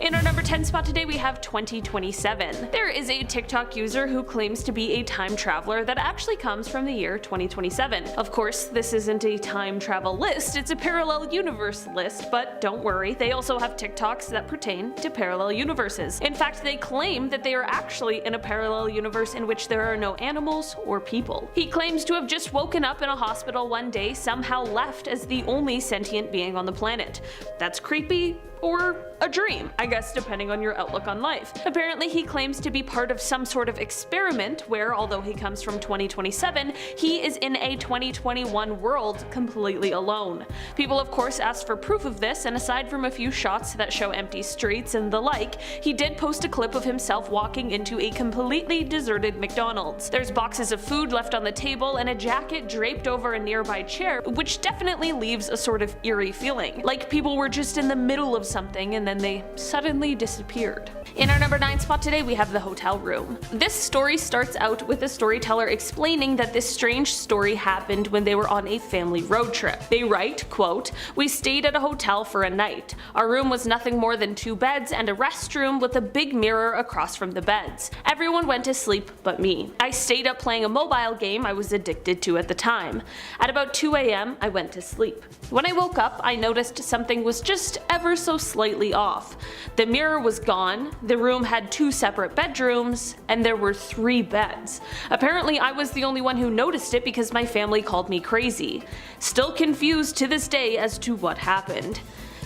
In our number 10 spot today we have 2027. There is a TikTok user who claims to be a time traveler that actually comes from the year 2027. Of course, this isn't a time travel list, it's a parallel universe list, but don't worry, they also have TikToks that pertain to parallel universes. In fact, they claim that they are actually in a parallel universe in which there are no animals or people. He claims to have just woken up in a hospital one day, somehow left as the only sentient being on the planet. That's creepy, or a dream, I guess, depending on your outlook on life. Apparently he claims to be part of some sort of experiment where, although he comes from 2027, he is in a 2021 world completely alone. People of course asked for proof of this, and aside from a few shots that show empty streets and the like, he did post a clip of himself walking into a completely deserted McDonald's. There's boxes of food left on the table and a jacket draped over a nearby chair, which definitely leaves a sort of eerie feeling, like people were just in the middle of something and then they suddenly disappeared. In our number 9 spot today we have the hotel room. This story starts out with the storyteller explaining that this strange story happened when they were on a family road trip. They write, quote, "We stayed at a hotel for a night. Our room was nothing more than 2 beds and a restroom with a big mirror across from the beds. Everyone went to sleep but me. I stayed up playing a mobile game I was addicted to at the time. At about 2 AM I went to sleep. When I woke up I noticed something was just ever so slightly off. The mirror was gone, the room had 2 separate bedrooms, and there were 3 beds. Apparently I was the only one who noticed it because my family called me crazy. Still confused to this day as to what happened."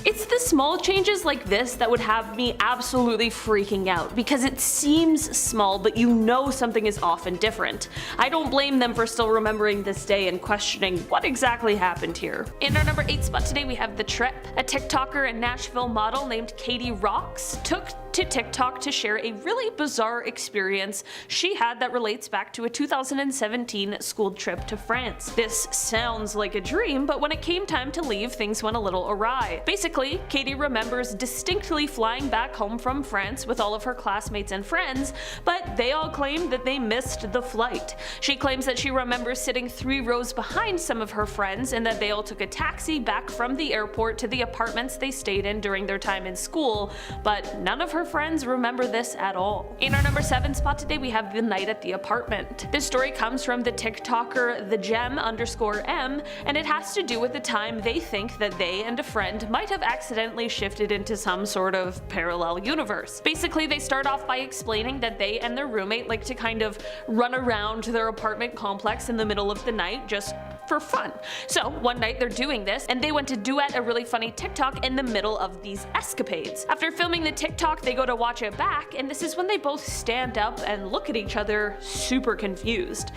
It's the small changes like this that would have me absolutely freaking out, because it seems small but you know something is off and different. I don't blame them for still remembering this day and questioning what exactly happened here. In our number 8 spot today we have The Trip. A TikToker and Nashville model named Katie Rocks took to TikTok to share a really bizarre experience she had that relates back to a 2017 school trip to France. This sounds like a dream, but when it came time to leave, things went a little awry. Basically, Katie remembers distinctly flying back home from France with all of her classmates and friends, but they all claimed that they missed the flight. She claims that she remembers sitting 3 rows behind some of her friends and that they all took a taxi back from the airport to the apartments they stayed in during their time in school, but none of her friends remember this at all. In our number 7 spot today we have The Night at the Apartment. This story comes from the TikToker thegem_m, and it has to do with the time they think that they and a friend might have accidentally shifted into some sort of parallel universe. Basically they start off by explaining that they and their roommate like to kind of run around their apartment complex in the middle of the night just for fun. So one night they're doing this and they went to duet a really funny TikTok in the middle of these escapades. After filming the TikTok they go to watch it back, and this is when they both stand up and look at each other super confused.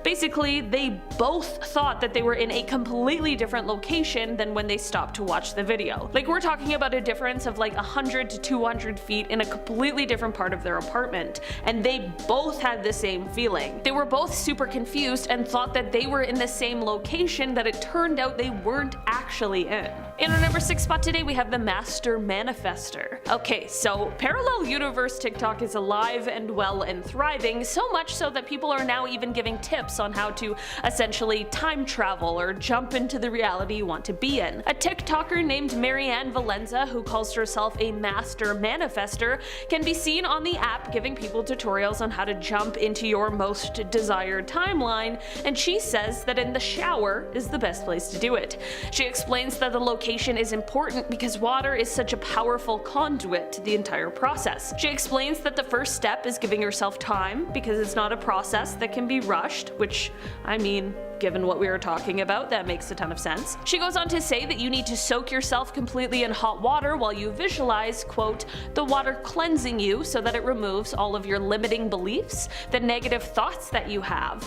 Basically they both thought that they were in a completely different location than when they stopped to watch the video. Like, we're talking about a difference of like 100 to 200 feet in a completely different part of their apartment, and they both had the same feeling. They were both super confused and thought that they were in the same location that it turned out they weren't actually in. In our number 6 spot today we have the Master Manifester. Okay, so parallel universe TikTok is alive and well and thriving, so much so that people are now even giving tips on how to essentially time travel or jump into the reality you want to be in. A TikToker named Mary Valenza, who calls herself a Master Manifester, can be seen on the app giving people tutorials on how to jump into your most desired timeline, and she says that in the shower is the best place to do it. She explains that the location is important because water is such a powerful conduit to the entire process. She explains that the first step is giving yourself time because it's not a process that can be rushed, which, I mean, given what we were talking about, that makes a ton of sense. She goes on to say that you need to soak yourself completely in hot water while you visualize, quote, the water cleansing you so that it removes all of your limiting beliefs, the negative thoughts that you have.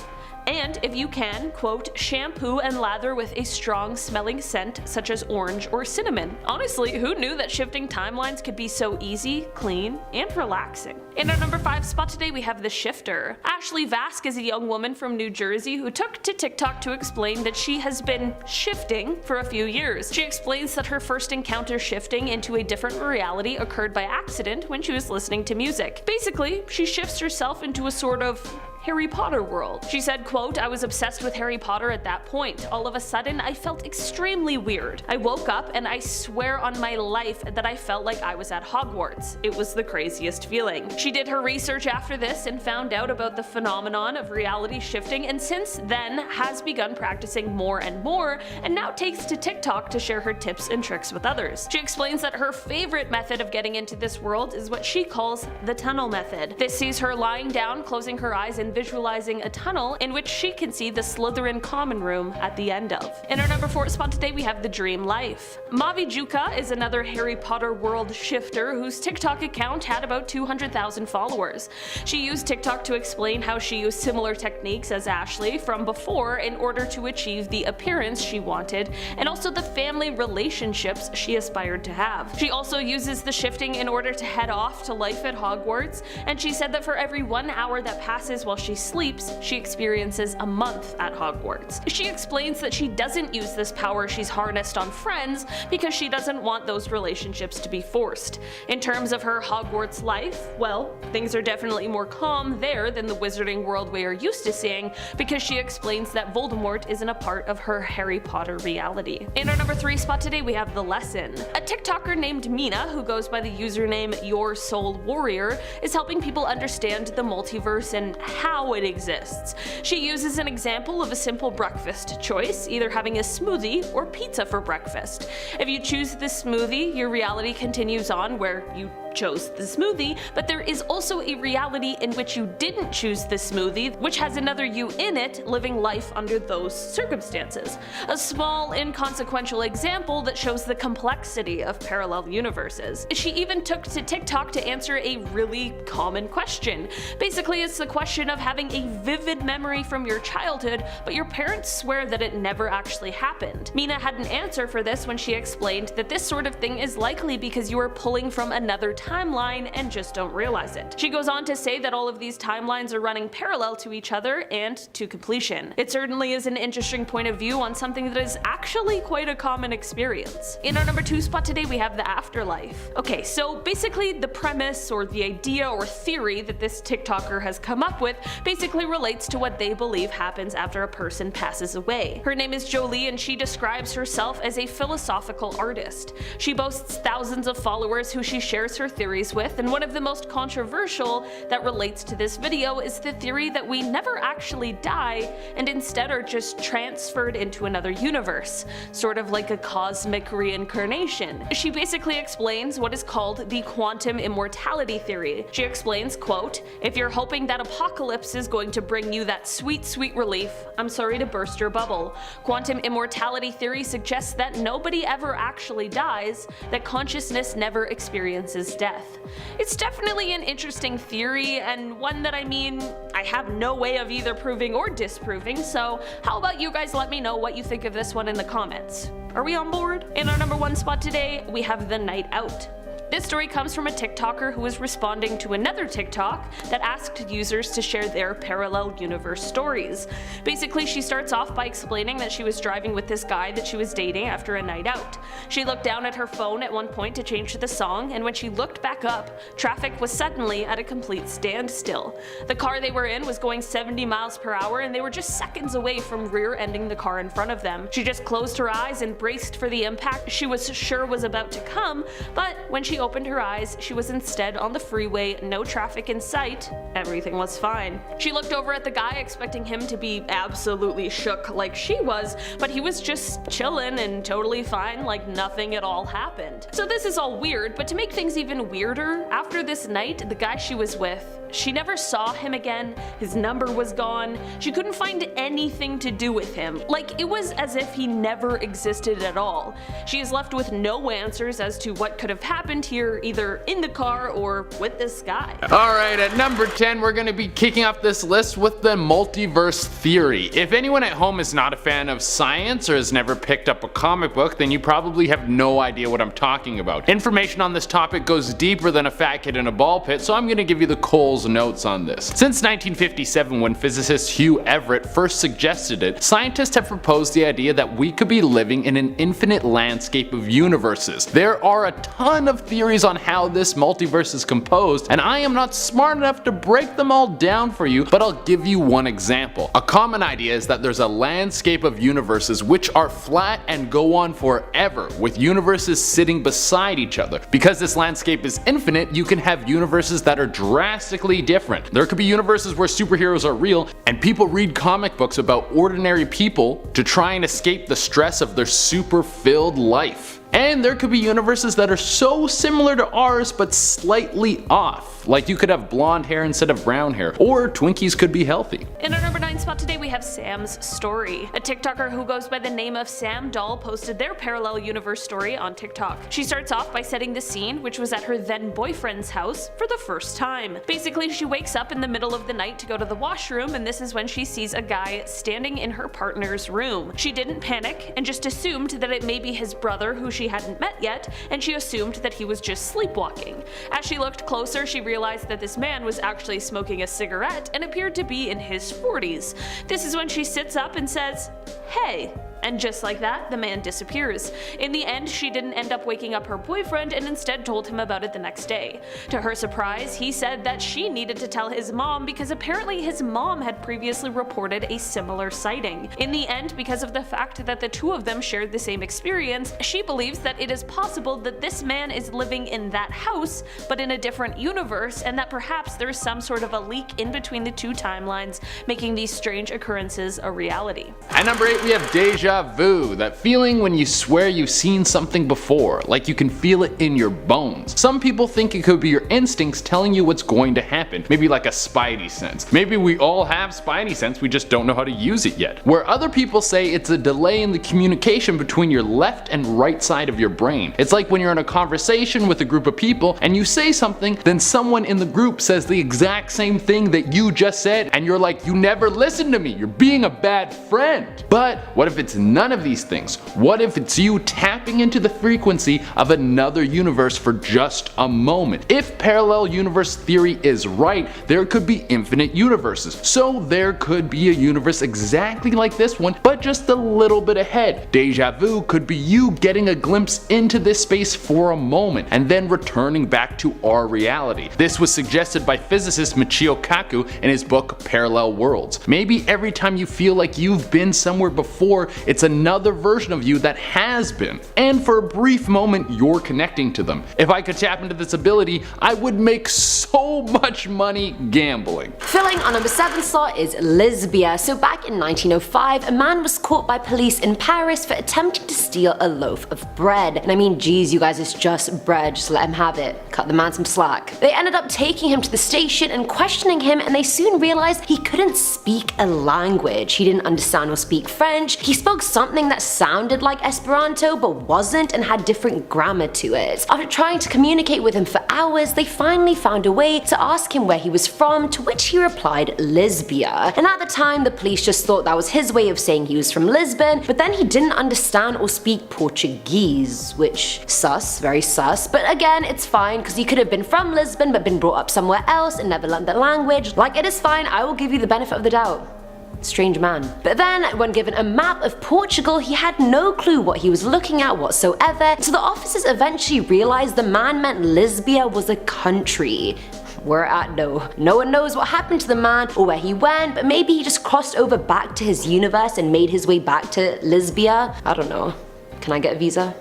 And if you can, quote, shampoo and lather with a strong smelling scent such as orange or cinnamon. Honestly, who knew that shifting timelines could be so easy, clean, and relaxing? In our number 5 spot today we have The Shifter. Ashley Vask is a young woman from New Jersey who took to TikTok to explain that she has been shifting for a few years. She explains that her first encounter shifting into a different reality occurred by accident when she was listening to music. Basically, she shifts herself into a sort of Harry Potter world. She said, quote, "I was obsessed with Harry Potter at that point. All of a sudden, I felt extremely weird. I woke up and I swear on my life that I felt like I was at Hogwarts. It was the craziest feeling." She did her research after this and found out about the phenomenon of reality shifting, and since then has begun practicing more and more, and now takes to TikTok to share her tips and tricks with others. She explains that her favorite method of getting into this world is what she calls the tunnel method. This sees her lying down, closing her eyes, and visualizing a tunnel in which she can see the Slytherin common room at the end of. In our number 4 spot today, we have the dream life. Mavi Juka is another Harry Potter world shifter whose TikTok account had about 200,000 followers. She used TikTok to explain how she used similar techniques as Ashley from before in order to achieve the appearance she wanted and also the family relationships she aspired to have. She also uses the shifting in order to head off to life at Hogwarts, and she said that for every 1 hour that passes while she sleeps, she experiences a month at Hogwarts. She explains that she doesn't use this power she's harnessed on friends because she doesn't want those relationships to be forced. In terms of her Hogwarts life, well, things are definitely more calm there than the wizarding world we are used to seeing, because she explains that Voldemort isn't a part of her Harry Potter reality. In our number 3 spot today, we have The Lesson. A TikToker named Mina, who goes by the username Your Soul Warrior, is helping people understand the multiverse and how it exists. She uses an example of a simple breakfast choice, either having a smoothie or pizza for breakfast. If you choose the smoothie, your reality continues on where you chose the smoothie, but there is also a reality in which you didn't choose the smoothie, which has another you in it living life under those circumstances. A small, inconsequential example that shows the complexity of parallel universes. She even took to TikTok to answer a really common question. Basically, it's the question of having a vivid memory from your childhood, but your parents swear that it never actually happened. Mina had an answer for this when she explained that this sort of thing is likely because you are pulling from another timeline and just don't realize it. She goes on to say that all of these timelines are running parallel to each other and to completion. It certainly is an interesting point of view on something that is actually quite a common experience. In our number 2 spot today, we have the afterlife. Okay, so basically the premise or the idea or theory that this TikToker has come up with basically relates to what they believe happens after a person passes away. Her name is Jolie, and she describes herself as a philosophical artist. She boasts thousands of followers who she shares her theories with, and one of the most controversial that relates to this video is the theory that we never actually die and instead are just transferred into another universe, sort of like a cosmic reincarnation. She basically explains what is called the quantum immortality theory. She explains, quote, "If you're hoping that apocalypse is going to bring you that sweet, sweet relief, I'm sorry to burst your bubble. Quantum immortality theory suggests that nobody ever actually dies, that consciousness never experiences death." It's definitely an interesting theory, and one that I have no way of either proving or disproving, so how about you guys let me know what you think of this one in the comments. Are we on board? In our number 1 spot today, we have The Night Out. This story comes from a TikToker who was responding to another TikTok that asked users to share their parallel universe stories. Basically, she starts off by explaining that she was driving with this guy that she was dating after a night out. She looked down at her phone at one point to change the song, and when she looked back up, traffic was suddenly at a complete standstill. The car they were in was going 70 miles per hour, and they were just seconds away from rear-ending the car in front of them. She just closed her eyes and braced for the impact she was sure was about to come, but when she opened her eyes, she was instead on the freeway, no traffic in sight, everything was fine. She looked over at the guy expecting him to be absolutely shook like she was, but he was just chillin' and totally fine like nothing at all happened. So this is all weird, but to make things even weirder, after this night, the guy she was with, she never saw him again, his number was gone, she couldn't find anything to do with him. Like, it was as if he never existed at all. She is left with no answers as to what could have happened here, either in the car or with this guy. Alright, at number 10, we're gonna be kicking off this list with the Multiverse Theory. If anyone at home is not a fan of science or has never picked up a comic book, then you probably have no idea what I'm talking about. Information on this topic goes deeper than a fat kid in a ball pit, so I'm gonna give you the Cole's notes on this. Since 1957, when physicist Hugh Everett first suggested it, scientists have proposed the idea that we could be living in an infinite landscape of universes. There are a ton of theories theories on how this multiverse is composed, and I am not smart enough to break them all down for you, but I'll give you one example. A common idea is that there's a landscape of universes which are flat and go on forever, with universes sitting beside each other. Because this landscape is infinite, you can have universes that are drastically different. There could be universes where superheroes are real, and people read comic books about ordinary people to try and escape the stress of their super-filled life. And there could be universes that are so similar to ours but slightly off. Like you could have blonde hair instead of brown hair, or Twinkies could be healthy. In our number 9 spot today we have Sam's story. A TikToker who goes by the name of Sam Doll posted their parallel universe story on TikTok. She starts off by setting the scene, which was at her then boyfriend's house for the first time. Basically, she wakes up in the middle of the night to go to the washroom, and this is when she sees a guy standing in her partner's room. She didn't panic and just assumed that it may be his brother who she hadn't met yet, and she assumed that he was just sleepwalking. As she looked closer, she realized that this man was actually smoking a cigarette and appeared to be in his 40s. This is when she sits up and says, "Hey." And just like that, the man disappears. In the end, she didn't end up waking up her boyfriend and instead told him about it the next day. To her surprise, he said that she needed to tell his mom because apparently his mom had previously reported a similar sighting. In the end, because of the fact that the two of them shared the same experience, she believes that it is possible that this man is living in that house, but in a different universe, and that perhaps there is some sort of a leak in between the two timelines, making these strange occurrences a reality. At number 8 we have Deja Vu, that feeling when you swear you've seen something before, like you can feel it in your bones. Some people think it could be your instincts telling you what's going to happen, maybe like a spidey sense. Maybe we all have spidey sense, we just don't know how to use it yet. Where other people say it's a delay in the communication between your left and right side of your brain. It's like when you're in a conversation with a group of people and you say something, then someone in the group says the exact same thing that you just said, and you're like, you never listened to me, you're being a bad friend. But what if it's none of these things? What if it's you tapping into the frequency of another universe for just a moment? If parallel universe theory is right, there could be infinite universes. So there could be a universe exactly like this one, but just a little bit ahead. Deja vu could be you getting a glimpse into this space for a moment, and then returning back to our reality. This was suggested by physicist Michio Kaku in his book Parallel Worlds. Maybe every time you feel like you've been somewhere before, it's another version of you that has been, and for a brief moment you're connecting to them. If I could tap into this ability, I would make so much money gambling. Filling on number 7 slot is Lesbian. So back in 1905, a man was caught by police in Paris for attempting to steal a loaf of bread. And I mean, geez, you guys, it's just bread, just let him have it. Cut the man some slack. They ended up taking him to the station and questioning him, and they soon realized he couldn't speak a language. He didn't understand or speak French. He spoke something that sounded like Esperanto but wasn't, and had different grammar to it. After trying to communicate with him for hours, they finally found a way to ask him where he was from, to which he replied Lesbia. And at the time, the police just thought that was his way of saying he was from Lisbon, but then he didn't understand or speak Portuguese, which sus, very sus. But again, it's fine because he could have been from Lisbon but been brought up somewhere else and never learned the language. Like, it is fine, I will give you the benefit of the doubt. Strange man. But then, when given a map of Portugal, he had no clue what he was looking at whatsoever, so the officers eventually realized the man meant Lesbia was a country. Whereat no one knows what happened to the man or where he went, but maybe he just crossed over back to his universe and made his way back to Lesbia. I don't know. Can I get a visa?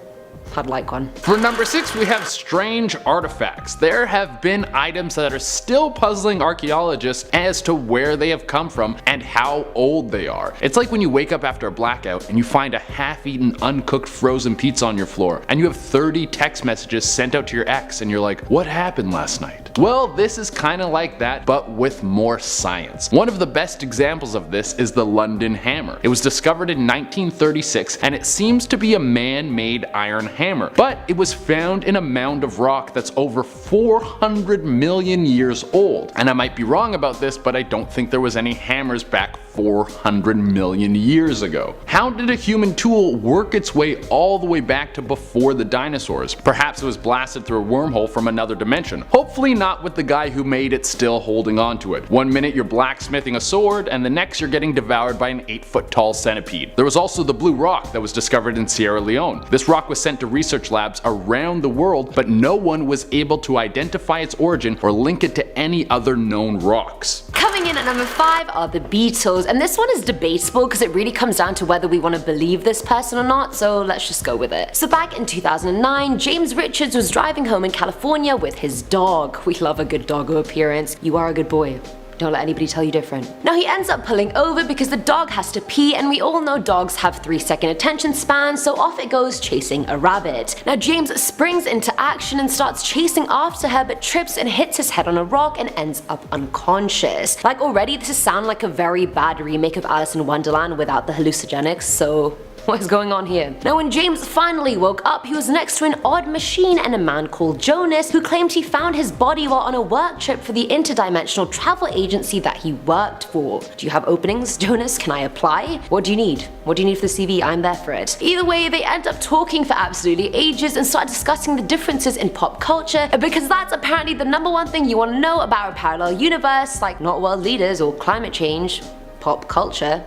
I'd like one. For number 6 we have strange artifacts. There have been items that are still puzzling archaeologists as to where they have come from and how old they are. It's like when you wake up after a blackout and you find a half-eaten uncooked frozen pizza on your floor, and you have 30 text messages sent out to your ex and you're like, what happened last night? Well, this is kinda like that, but with more science. One of the best examples of this is the London hammer. It was discovered in 1936 and it seems to be a man-made iron hammer, but it was found in a mound of rock that's over 400 million years old. And I might be wrong about this, but I don't think there was any hammers back 400 million years ago. How did a human tool work its way all the way back to before the dinosaurs? Perhaps it was blasted through a wormhole from another dimension. Hopefully not with the guy who made it still holding on to it. One minute you're blacksmithing a sword, and the next you're getting devoured by an 8-foot tall centipede. There was also the blue rock that was discovered in Sierra Leone. This rock was sent to research labs around the world, but no one was able to identify its origin or link it to any other known rocks. Coming in at number 5 are the Beatles, and this one is debatable because it really comes down to whether we want to believe this person or not, so let's just go with it. So back in 2009, James Richards was driving home in California with his dog. We love a good doggo appearance. You are a good boy. Don't let anybody tell you different. Now he ends up pulling over because the dog has to pee, and we all know dogs have 3-second attention spans, so off it goes chasing a rabbit. Now James springs into action and starts chasing after her, but trips and hits his head on a rock and ends up unconscious. Like already this sounds like a very bad remake of Alice in Wonderland without the hallucinogenics, so what is going on here? Now when James finally woke up, he was next to an odd machine and a man called Jonas who claimed he found his body while on a work trip for the interdimensional travel agency that he worked for. Do you have openings, Jonas? Can I apply? What do you need? What do you need for the CV? I'm there for it. Either way, they end up talking for absolutely ages and start discussing the differences in pop culture, because that's apparently the #1 thing you want to know about a parallel universe, like not world leaders or climate change. Pop culture.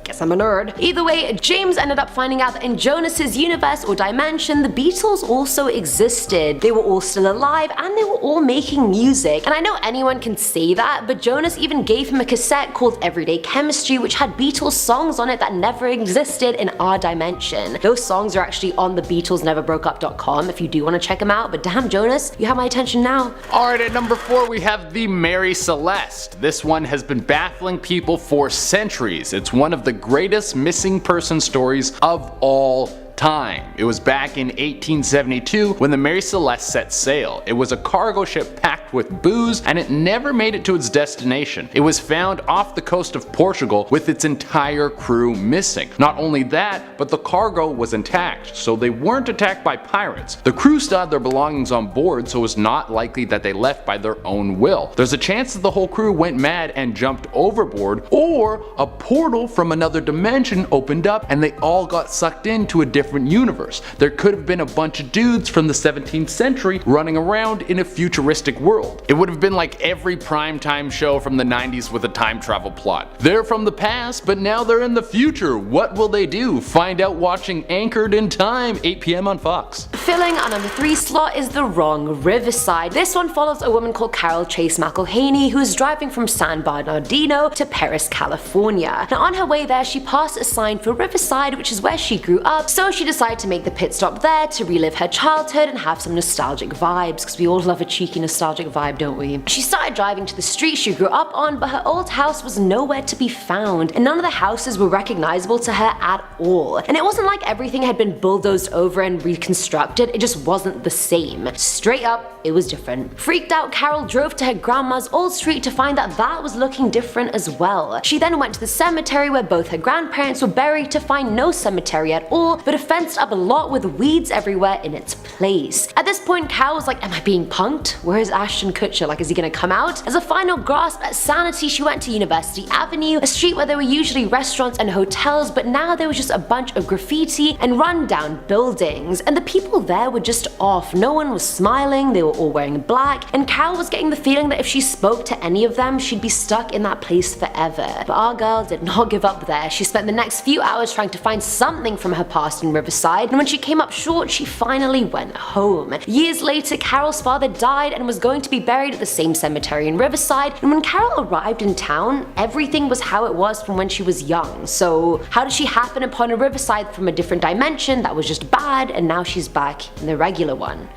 Guess I'm a nerd. Either way, James ended up finding out that in Jonas's universe or dimension, the Beatles also existed. They were all still alive and they were all making music. And I know anyone can say that, but Jonas even gave him a cassette called Everyday Chemistry, which had Beatles songs on it that never existed in our dimension. Those songs are actually on the BeatlesNeverBrokeUp.com if you do want to check them out, but damn Jonas, you have my attention now. Alright, at number 4 we have the Mary Celeste. This one has been baffling people for centuries. It's one of the greatest missing person stories of all time. It was back in 1872 when the Mary Celeste set sail. It was a cargo ship packed with booze, and it never made it to its destination. It was found off the coast of Portugal with its entire crew missing. Not only that, but the cargo was intact, so they weren't attacked by pirates. The crew still had their belongings on board, so it was not likely that they left by their own will. There's a chance that the whole crew went mad and jumped overboard, or a portal from another dimension opened up and they all got sucked into a different universe. There could have been a bunch of dudes from the 17th century running around in a futuristic world. It would have been like every primetime show from the 90s with a time travel plot. They're from the past, but now they're in the future. What will they do? Find out watching Anchored in Time, 8 p.m. on Fox. Filling our number 3 slot is the Wrong Riverside. This one follows a woman called Carol Chase McElhaney who is driving from San Bernardino to Paris, California. Now on her way there, she passed a sign for Riverside, which is where she grew up, so she decided to make the pit stop there to relive her childhood and have some nostalgic vibes, because we all love a cheeky nostalgic vibe, don't we? She started driving to the street she grew up on, but her old house was nowhere to be found, and none of the houses were recognizable to her at all. And it wasn't like everything had been bulldozed over and reconstructed, it just wasn't the same. Straight up, it was different. Freaked out, Carol drove to her grandma's old street to find that that was looking different as well. She then went to the cemetery where both her grandparents were buried to find no cemetery at all, but a fenced up a lot with weeds everywhere in its place. At this point, Carol was like, am I being punked? Where is Ashton Kutcher? Like, is he gonna come out? As a final grasp at sanity, she went to University Avenue, a street where there were usually restaurants and hotels, but now there was just a bunch of graffiti and run-down buildings, and the people there were just off. No one was smiling, they were all wearing black, and Carol was getting the feeling that if she spoke to any of them, she'd be stuck in that place forever. But our girl did not give up there. She spent the next few hours trying to find something from her past in Riverside, and when she came up short, she finally went home. Years later, Carol's father died and was going to be buried at the same cemetery in Riverside, and when Carol arrived in town, everything was how it was from when she was young. So how did she happen upon a Riverside from a different dimension that was just bad, and now she's back in the regular one?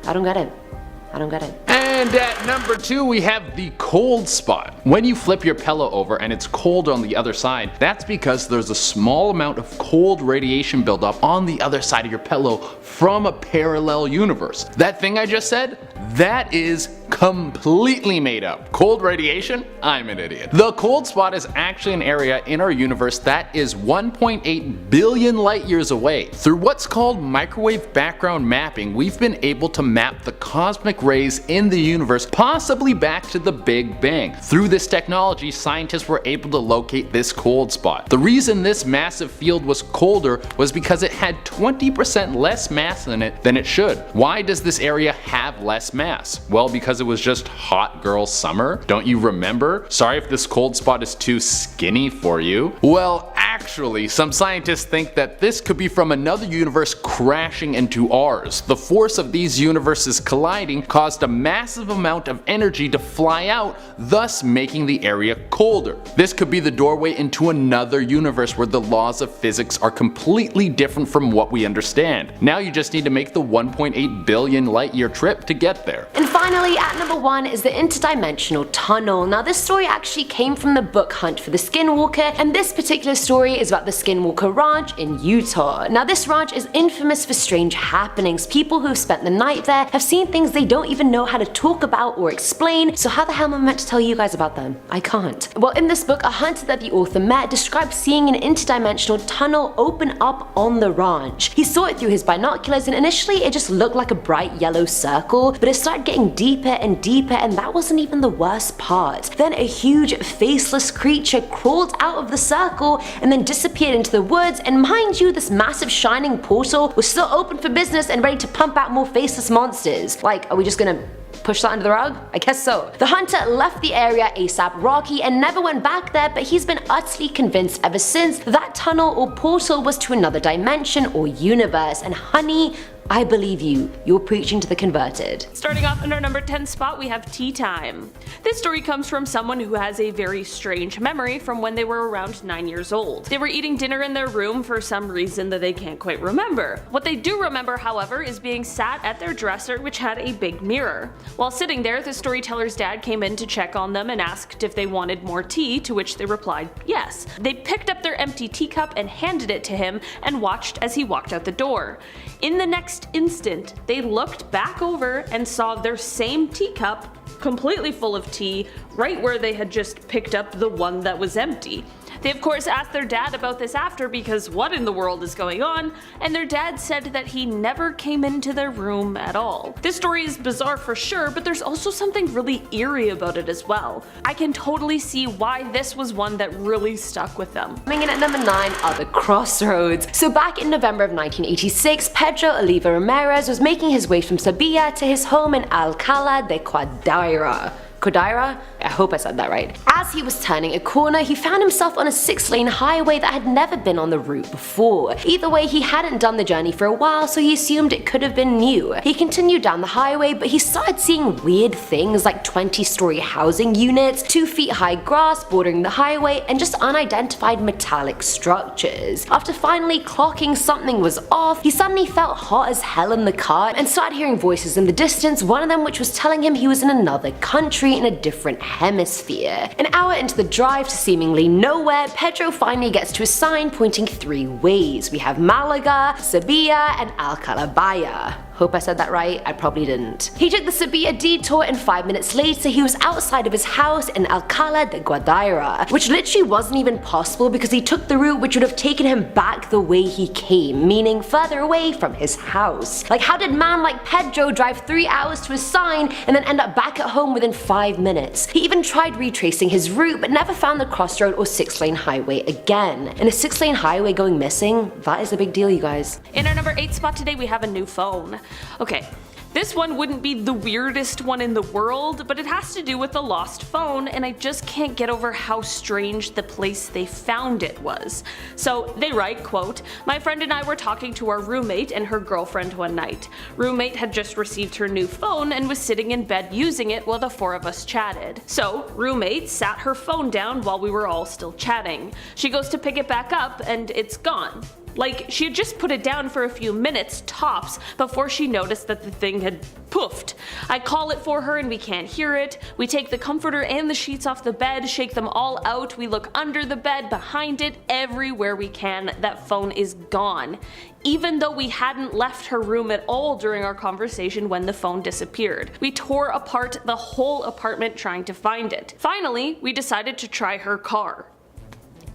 I don't get it. I don't get it. And at number 2 we have the cold spot. When you flip your pillow over and it's cold on the other side, that's because there's a small amount of cold radiation buildup on the other side of your pillow from a parallel universe. That thing I just said, that is completely made up. Cold radiation? I'm an idiot. The cold spot is actually an area in our universe that is 1.8 billion light years away. Through what's called microwave background mapping, we've been able to map the cosmic rays in the universe, possibly back to the Big Bang. Through this technology, scientists were able to locate this cold spot. The reason this massive field was colder was because it had 20% less mass in it than it should. Why does this area have less mass? Well, because it was just hot girl summer. Don't you remember? Sorry if this cold spot is too skinny for you. Well, actually, some scientists think that this could be from another universe crashing into ours. The force of these universes colliding caused a massive amount of energy to fly out, thus making the area colder. This could be the doorway into another universe where the laws of physics are completely different from what we understand. Now you just need to make the 1.8 billion light year trip to get there. And finally, at number 1 is the Interdimensional Tunnel. Now this story actually came from the book Hunt for the Skinwalker, and this particular story is about the Skinwalker Ranch in Utah. Now this ranch is infamous for strange happenings. People who have spent the night there have seen things they don't even know how to talk about or explain, so how the hell am I meant to tell you guys about them? I can't. Well, in this book, a hunter that the author met described seeing an interdimensional tunnel open up on the ranch. He saw it through his binoculars, and initially it just looked like a bright yellow circle, but it started getting deeper and deeper, and that wasn't even the worst part. Then a huge faceless creature crawled out of the circle and then disappeared into the woods, and mind you, this massive shining portal was still open for business and ready to pump out more faceless monsters. Like, are we just gonna push that under the rug? I guess so. The hunter left the area ASAP Rocky and never went back there, but he's been utterly convinced ever since that tunnel or portal was to another dimension or universe, and honey, I believe you. You're preaching to the converted. Starting off in our number 10 spot, we have Tea Time. This story comes from someone who has a very strange memory from when they were around 9 years old. They were eating dinner in their room for some reason that they can't quite remember. What they do remember, however, is being sat at their dresser, which had a big mirror. While sitting there, the storyteller's dad came in to check on them and asked if they wanted more tea, to which they replied yes. They picked up their empty teacup and handed it to him and watched as he walked out the door. In the next instant, they looked back over and saw their same teacup, completely full of tea, right where they had just picked up the one that was empty. They of course asked their dad about this after, because what in the world is going on, and their dad said that he never came into their room at all. This story is bizarre for sure, but there's also something really eerie about it as well. I can totally see why this was one that really stuck with them. Coming in at number 9 are the Crossroads. So back in November of 1986, Pedro Oliva Ramirez was making his way from Sevilla to his home in Alcalá de Guadaira. I hope I said that right. As he was turning a corner, he found himself on a 6-lane highway that had never been on the route before. Either way, he hadn't done the journey for a while, so he assumed it could have been new. He continued down the highway, but he started seeing weird things like 20-story housing units, 2 feet high grass bordering the highway, and just unidentified metallic structures. After finally clocking something was off, he suddenly felt hot as hell in the car and started hearing voices in the distance, one of them which was telling him he was in another country in a different hemisphere. An hour into the drive to seemingly nowhere, Pedro finally gets to a sign pointing 3 ways. We have Malaga, Sevilla, and Alcalá. Hope I said that right, I probably didn't. He took the Sevilla detour, and 5 minutes later he was outside of his house in Alcalá de Guadaira, which literally wasn't even possible because he took the route which would have taken him back the way he came, meaning further away from his house. Like, how did man like Pedro drive 3 hours to a sign and then end up back at home within 5 minutes? He even tried retracing his route but never found the crossroad or 6-lane highway again. And a 6-lane highway going missing? That is a big deal, you guys. In our number 8 spot today, we have a new phone. Okay, this one wouldn't be the weirdest one in the world, but it has to do with the lost phone, and I just can't get over how strange the place they found it was. So they write, quote, "My friend and I were talking to our roommate and her girlfriend one night. Roommate had just received her new phone and was sitting in bed using it while the 4 of us chatted. So roommate sat her phone down while we were all still chatting. She goes to pick it back up and it's gone. Like, she had just put it down for a few minutes tops before she noticed that the thing had poofed. I call it for her and we can't hear it. We take the comforter and the sheets off the bed, shake them all out, we look under the bed, behind it, everywhere we can. That phone is gone. Even though we hadn't left her room at all during our conversation when the phone disappeared. We tore apart the whole apartment trying to find it. Finally, we decided to try her car.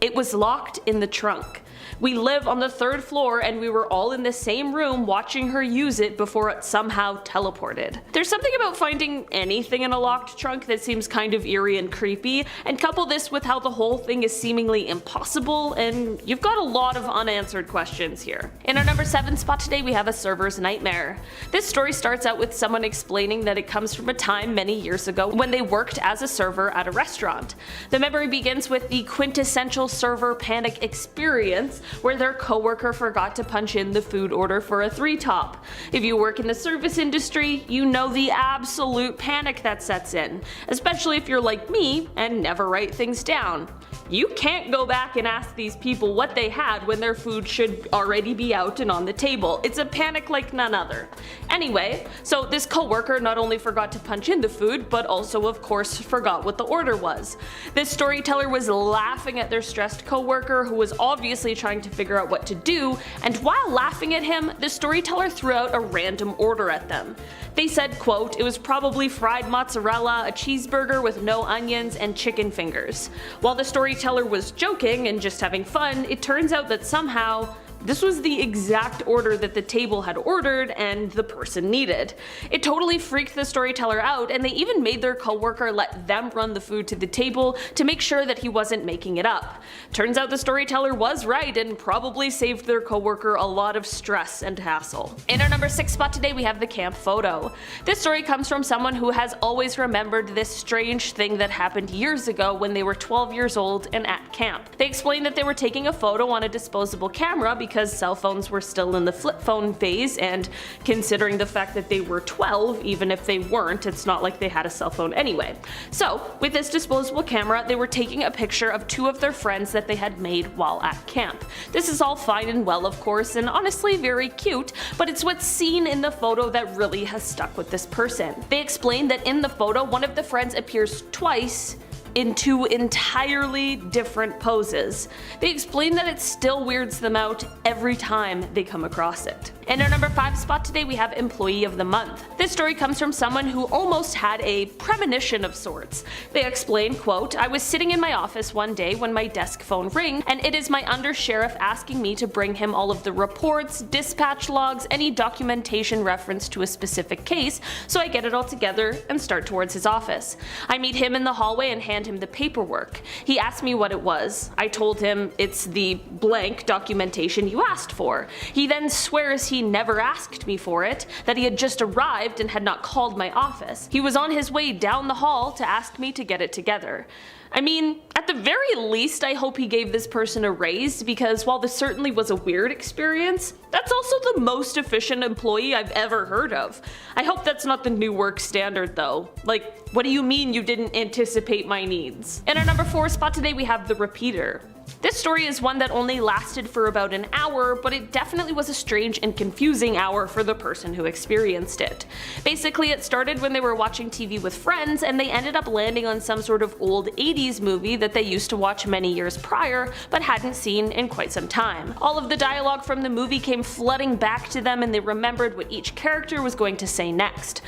It was locked in the trunk. We live on the 3rd floor and we were all in the same room watching her use it before it somehow teleported. There's something about finding anything in a locked trunk that seems kind of eerie and creepy, and couple this with how the whole thing is seemingly impossible, and you've got a lot of unanswered questions here. In our number 7 spot today we have a server's nightmare. This story starts out with someone explaining that it comes from a time many years ago when they worked as a server at a restaurant. The memory begins with the quintessential server panic experience where their coworker forgot to punch in the food order for a 3-top. If you work in the service industry, you know the absolute panic that sets in, especially if you're like me and never write things down. You can't go back and ask these people what they had when their food should already be out and on the table. It's a panic like none other. Anyway, so this coworker not only forgot to punch in the food, but also of course forgot what the order was. This storyteller was laughing at their stressed coworker who was obviously trying to figure out what to do, and while laughing at him, the storyteller threw out a random order at them. They said, quote, it was probably fried mozzarella, a cheeseburger with no onions, and chicken fingers. While the storyteller was joking and just having fun, it turns out that somehow this was the exact order that the table had ordered and the person needed. It totally freaked the storyteller out, and they even made their coworker let them run the food to the table to make sure that he wasn't making it up. Turns out the storyteller was right and probably saved their coworker a lot of stress and hassle. In our number 6 spot today we have the camp photo. This story comes from someone who has always remembered this strange thing that happened years ago when they were 12 years old and at camp. They explained that they were taking a photo on a disposable camera because cell phones were still in the flip phone phase, and considering the fact that they were 12, even if they weren't, it's not like they had a cell phone anyway. So with this disposable camera, they were taking a picture of 2 of their friends that they had made while at camp. This is all fine and well, of course, and honestly very cute, but it's what's seen in the photo that really has stuck with this person. They explained that in the photo, one of the friends appears twice in 2 entirely different poses. They explain that it still weirds them out every time they come across it. In our number 5 spot today we have Employee of the Month. This story comes from someone who almost had a premonition of sorts. They explain, quote, I was sitting in my office one day when my desk phone rang, and it is my undersheriff asking me to bring him all of the reports, dispatch logs, any documentation reference to a specific case, so I get it all together and start towards his office. I meet him in the hallway and hand him the paperwork. He asked me what it was. I told him it's the blank documentation you asked for. He then swears he never asked me for it, that he had just arrived and had not called my office. He was on his way down the hall to ask me to get it together. I mean, at the very least, I hope he gave this person a raise, because while this certainly was a weird experience, that's also the most efficient employee I've ever heard of. I hope that's not the new work standard though. Like, what do you mean you didn't anticipate my needs? In our number 4 spot today we have The Repeater. This story is one that only lasted for about an hour, but it definitely was a strange and confusing hour for the person who experienced it. Basically, it started when they were watching TV with friends, and they ended up landing on some sort of old 80s movie that they used to watch many years prior, but hadn't seen in quite some time. All of the dialogue from the movie came flooding back to them, and they remembered what each character was going to say next.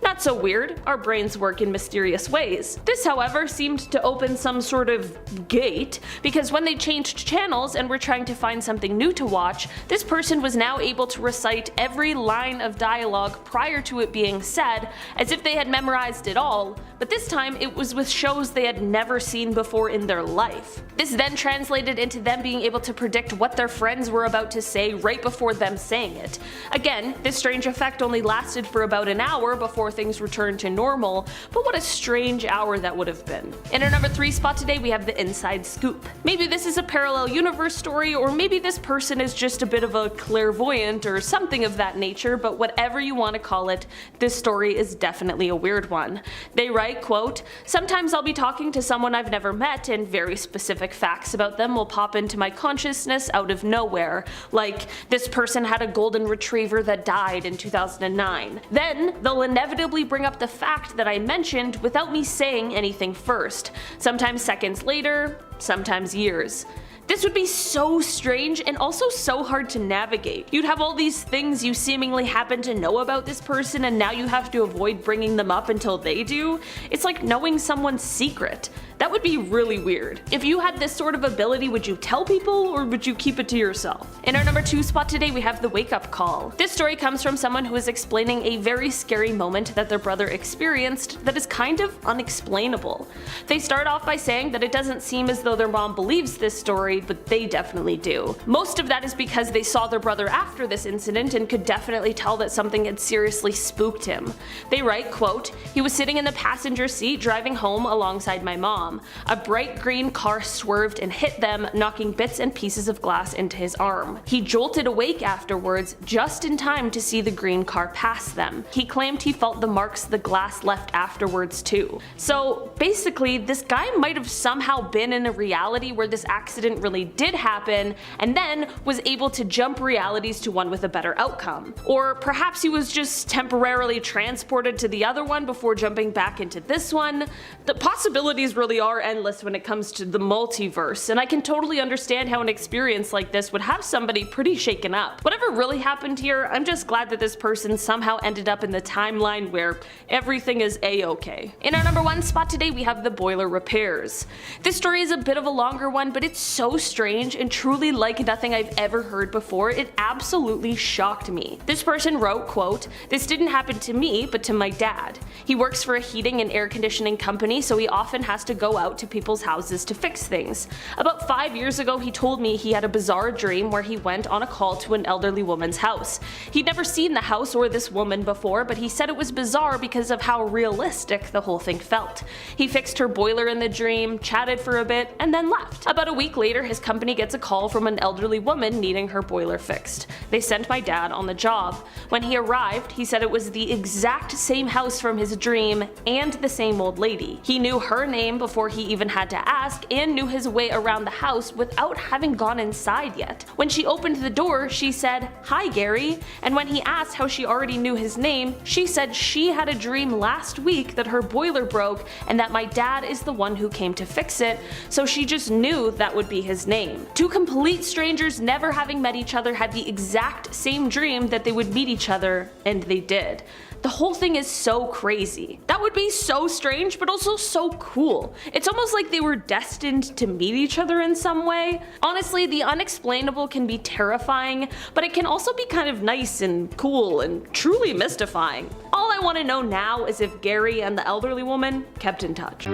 Not so weird, our brains work in mysterious ways. This, however, seemed to open some sort of gate, because when they changed channels and were trying to find something new to watch, this person was now able to recite every line of dialogue prior to it being said, as if they had memorized it all, but this time it was with shows they had never seen before in their life. This then translated into them being able to predict what their friends were about to say right before them saying it. Again, this strange effect only lasted for about an hour before things returned to normal, but what a strange hour that would have been. In our number 3 spot today we have The Inside Scoop. Maybe this is a parallel universe story, or maybe this person is just a bit of a clairvoyant or something of that nature, but whatever you want to call it, this story is definitely a weird one. They write, quote, sometimes I'll be talking to someone I've never met and very specific facts about them will pop into my consciousness out of nowhere, like this person had a golden retriever that died in 2009. Then they'll inevitably bring up the fact that I mentioned without me saying anything first, sometimes seconds later, sometimes years. This would be so strange and also so hard to navigate. You'd have all these things you seemingly happen to know about this person and now you have to avoid bringing them up until they do. It's like knowing someone's secret. That would be really weird. If you had this sort of ability, would you tell people or would you keep it to yourself? In our number 2 spot today, we have the WakeUp Call. This story comes from someone who is explaining a very scary moment that their brother experienced that is kind of unexplainable. They start off by saying that it doesn't seem as though their mom believes this story, but they definitely do. Most of that is because they saw their brother after this incident and could definitely tell that something had seriously spooked him. They write, quote, "He was sitting in the passenger seat driving home alongside my mom. A bright green car swerved and hit them, knocking bits and pieces of glass into his arm. He jolted awake afterwards, just in time to see the green car pass them. He claimed he felt the marks the glass left afterwards too." So basically, this guy might have somehow been in a reality where this accident really did happen, and then was able to jump realities to one with a better outcome. Or perhaps he was just temporarily transported to the other one before jumping back into this one. The possibilities really are endless when it comes to the multiverse, and I can totally understand how an experience like this would have somebody pretty shaken up. Whatever really happened here, I'm just glad that this person somehow ended up in the timeline where everything is a-okay. In our number 1 spot today, we have the boiler repairs. This story is a bit of a longer one, but it's so strange and truly like nothing I've ever heard before. It absolutely shocked me. This person wrote, quote, "This didn't happen to me, but to my dad. He works for a heating and air conditioning company, so he often has to go out to people's houses to fix things. About 5 years ago, he told me he had a bizarre dream where he went on a call to an elderly woman's house. He'd never seen the house or this woman before, but he said it was bizarre because of how realistic the whole thing felt. He fixed her boiler in the dream, chatted for a bit, and then left. About a week later, his company gets a call from an elderly woman needing her boiler fixed. They sent my dad on the job. When he arrived, he said it was the exact same house from his dream and the same old lady. He knew her name before he even had to ask, and knew his way around the house without having gone inside yet. When she opened the door, she said, 'Hi Gary,' and when he asked how she already knew his name, she said she had a dream last week that her boiler broke and that my dad is the one who came to fix it, so she just knew that would be his name. Two complete strangers never having met each other had the exact same dream that they would meet each other, and they did. The whole thing is so crazy. That would be so strange, but also so cool. It's almost like they were destined to meet each other in some way. Honestly, the unexplainable can be terrifying, but it can also be kind of nice and cool and truly mystifying. All I want to know now is if Gary and the elderly woman kept in touch.